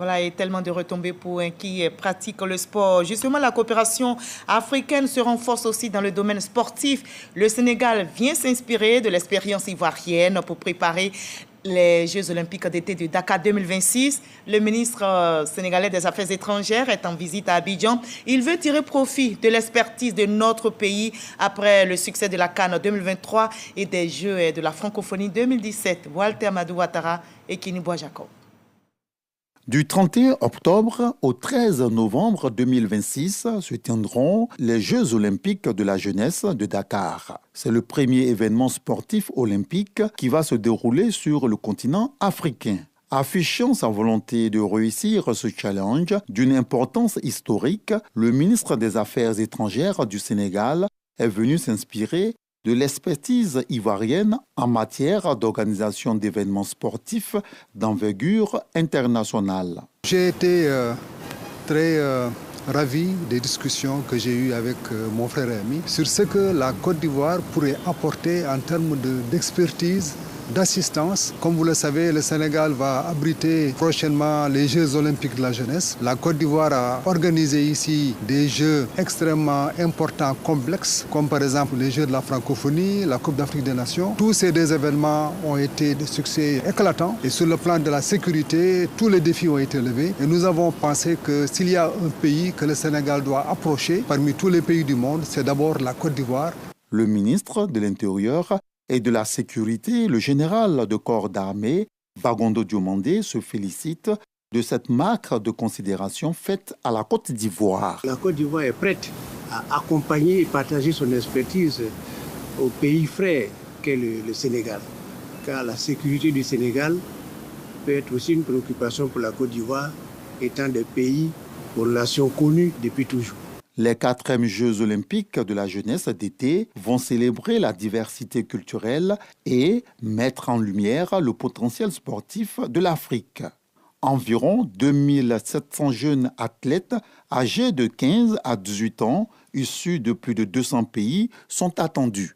Voilà, et tellement de retombées pour un qui pratique le sport. Justement, la coopération africaine se renforce aussi dans le domaine sportif. Le Sénégal vient s'inspirer de l'expérience ivoirienne pour préparer les Jeux olympiques d'été de Dakar 2026. Le ministre sénégalais des Affaires étrangères est en visite à Abidjan. Il veut tirer profit de l'expertise de notre pays après le succès de la CAN 2023 et des Jeux de la francophonie 2017. Walter Madou Ouattara et Kiniboa Jacob. Du 31 octobre au 13 novembre 2026 se tiendront les Jeux olympiques de la jeunesse de Dakar. C'est le premier événement sportif olympique qui va se dérouler sur le continent africain. Affichant sa volonté de réussir ce challenge d'une importance historique, le ministre des Affaires étrangères du Sénégal est venu s'inspirer de l'expertise ivoirienne en matière d'organisation d'événements sportifs d'envergure internationale. J'ai été très ravi des discussions que j'ai eues avec mon frère et ami sur ce que la Côte d'Ivoire pourrait apporter en termes d'expertise, d'assistance. Comme vous le savez, le Sénégal va abriter prochainement les Jeux olympiques de la jeunesse. La Côte d'Ivoire a organisé ici des jeux extrêmement importants, complexes, comme par exemple les Jeux de la francophonie, la Coupe d'Afrique des Nations. Tous ces deux événements ont été des succès éclatants et sur le plan de la sécurité, tous les défis ont été levés. Et nous avons pensé que s'il y a un pays que le Sénégal doit approcher parmi tous les pays du monde, c'est d'abord la Côte d'Ivoire. Le ministre de l'Intérieur et de la Sécurité, le général de corps d'armée, Bagondo Diomandé, se félicite de cette marque de considération faite à la Côte d'Ivoire. La Côte d'Ivoire est prête à accompagner et partager son expertise au pays frère qu'est le Sénégal. Car la sécurité du Sénégal peut être aussi une préoccupation pour la Côte d'Ivoire, étant des pays aux relations connues depuis toujours. Les 4e Jeux olympiques de la jeunesse d'été vont célébrer la diversité culturelle et mettre en lumière le potentiel sportif de l'Afrique. Environ 2700 jeunes athlètes âgés de 15 à 18 ans, issus de plus de 200 pays, sont attendus.